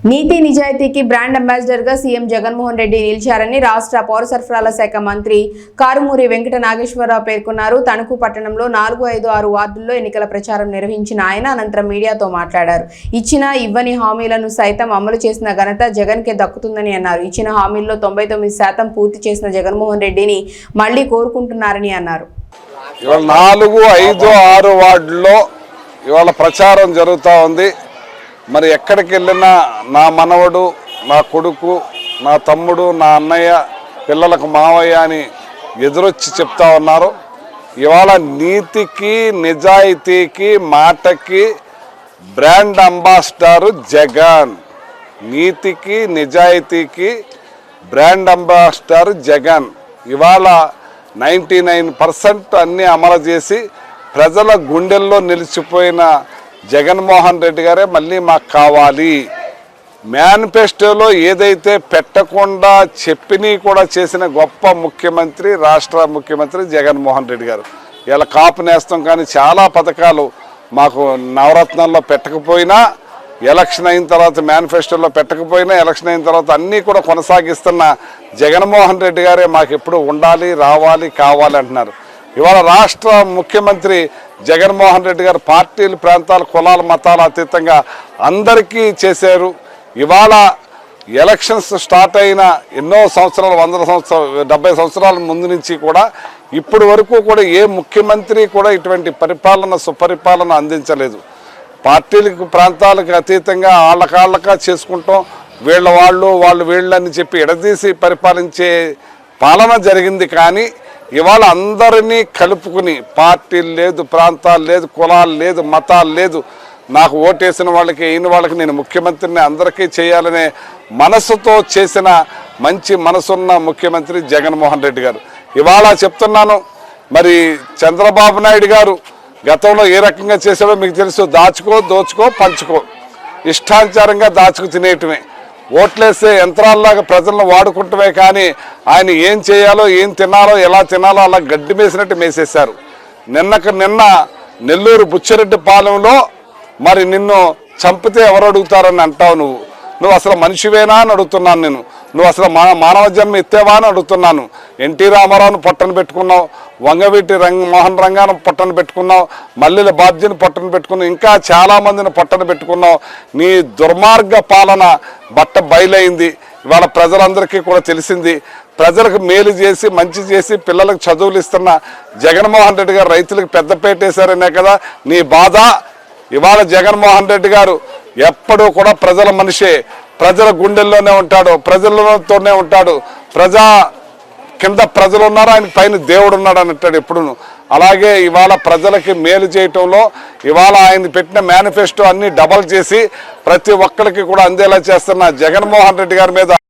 నీతి నిజాయితీకి brand ambassador గా CM Jaganmohan Reddy నిలిచారని రాష్ట్ర పౌర సరఫరాల శాఖ మంత్రి కారుమూరి వెంకట నాగేశ్వరరావు పేర్కొన్నారు. తణుకు పట్టణంలో 4, 5, 6 వార్డుల్లో ఎన్నికల ప్రచారం నిర్వహించిన ఆయన అనంతరం మీడియాతో మాట్లాడారు. ఇచ్చిన ఇవ్వని హామీలను సైతం అమలు చేసిన ఘనత జగన్ కే దక్కుతుందని అన్నారు. ఇచ్చిన హామీల్లో 99% పూర్తి చేసిన జగన్మోహన్ రెడ్డిని మళ్లీ కోరుకుంటున్నారని అన్నారు. 4, 5, 6 వార్డుల్లో ఇవాళ ప్రచారం జరుగుతూ ఉంది. మరి ఎక్కడికి వెళ్ళినా నా మనవడు, నా కొడుకు, నా తమ్ముడు, నా అన్నయ్య, పిల్లలకు మావయ్య అని ఎదురొచ్చి చెప్తా ఉన్నారు. ఇవాళ నీతికి నిజాయితీకి మాటకి బ్రాండ్ అంబాసిడర్ జగన్. నీతికి నిజాయితీకి బ్రాండ్ అంబాసిడర్ జగన్. ఇవాళ 99% అన్నీ అమలు చేసి ప్రజల గుండెల్లో నిలిచిపోయిన జగన్మోహన్ రెడ్డి గారే మళ్ళీ మాకు కావాలి. మేనిఫెస్టోలో ఏదైతే పెట్టకుండా చెప్పిని కూడా చేసిన గొప్ప ముఖ్యమంత్రి, రాష్ట్ర ముఖ్యమంత్రి జగన్మోహన్ రెడ్డి గారు. ఇలా కాపు నేస్తం కానీ చాలా పథకాలు మాకు నవరత్నాల్లో పెట్టకపోయినా, ఎలక్షన్ అయిన తర్వాత మేనిఫెస్టోలో పెట్టకపోయినా, ఎలక్షన్ అయిన తర్వాత అన్నీ కూడా కొనసాగిస్తున్న జగన్మోహన్ రెడ్డి గారే మాకు ఎప్పుడు ఉండాలి, రావాలి, కావాలి అంటున్నారు. ఇవాళ రాష్ట్ర ముఖ్యమంత్రి జగన్మోహన్ రెడ్డి గారు పార్టీలు, ప్రాంతాలు, కులాల, మతాల అతీతంగా అందరికీ చేశారు. ఇవాళ ఎలక్షన్స్ స్టార్ట్ అయిన ఎన్నో సంవత్సరాలు, 100 సంవత్సరాలు, 70 సంవత్సరాల ముందు నుంచి కూడా ఇప్పటి వరకు కూడా ఏ ముఖ్యమంత్రి కూడా ఇటువంటి పరిపాలన, సుపరిపాలన అందించలేదు. పార్టీలకు, ప్రాంతాలకు అతీతంగా వాళ్ళకాళ్ళగా చేసుకుంటాం, వాళ్ళు వీళ్ళని చెప్పి ఎడదీసి పరిపాలించే పాలన జరిగింది. కానీ ఇవాళ అందరినీ కలుపుకుని పార్టీలు లేదు, ప్రాంతాలు లేదు, కులాలు లేదు, మతాలు లేదు, నాకు ఓటేసిన వాళ్ళకి, అయిన వాళ్ళకి నేను ముఖ్యమంత్రిని అందరికీ చేయాలనే మనసుతో చేసిన మంచి మనసున్న ముఖ్యమంత్రి జగన్మోహన్ రెడ్డి గారు. ఇవాళ చెప్తున్నాను, మరి చంద్రబాబు నాయుడు గారు గతంలో ఏ రకంగా చేశాడో మీకు తెలుసు. దాచుకో, దోచుకో, పంచుకో, ఇష్టానుసారంగా దాచుకు తినేయటమే, ఓట్లేసే యంత్రాల్లాగా ప్రజలను వాడుకుంటమే. కానీ ఆయన ఏం చేయాలో, ఏం తినాలో, ఎలా తినాలో అలా గడ్డి మేసినట్టు మేసేశారు. నిన్న నెల్లూరు బుచ్చిరెడ్డిపాలెంలో మరి నిన్ను చంపితే ఎవరు అడుగుతారని అంటావు. నువ్వు అసలు మనిషివేనా అని అడుగుతున్నాను. నువ్వు అసలు మానవ జన్మ ఎత్తేవా అని అడుగుతున్నాను. ఎన్టీ రామారావును పొట్టను పెట్టుకున్నావు, వంగవీటి మోహన్ రంగాను పొట్టను పెట్టుకున్నావు, మల్లెల బాబ్జీని పొట్టను పెట్టుకున్నావు, ఇంకా చాలామందిని పొట్టను పెట్టుకున్నావు. నీ దుర్మార్గ పాలన బయలైంది. ఇవాళ ప్రజలందరికీ కూడా తెలిసింది. ప్రజలకు మేలు చేసి, మంచి చేసి, పిల్లలకు చదువులు ఇస్తున్న జగన్మోహన్ రెడ్డి గారు రైతులకు పెద్దపేట వేశారనే కదా నీ బాధ. ఇవాళ జగన్మోహన్ రెడ్డి గారు ఎప్పుడూ కూడా ప్రజల మనిషే, ప్రజల గుండెల్లోనే ఉంటాడు, ప్రజలతోనే ఉంటాడు. కింద ప్రజలు ఉన్నారు, ఆయన పైన దేవుడు ఉన్నాడు అని అంటాడు ఎప్పుడు. అలాగే ఇవాళ ప్రజలకి మేలు చేయటంలో ఇవాళ ఆయన పెట్టిన మేనిఫెస్టో అన్ని డబల్ చేసి ప్రతి ఒక్కరికి కూడా అందేలా చేస్తున్న జగన్మోహన్ రెడ్డి గారి మీద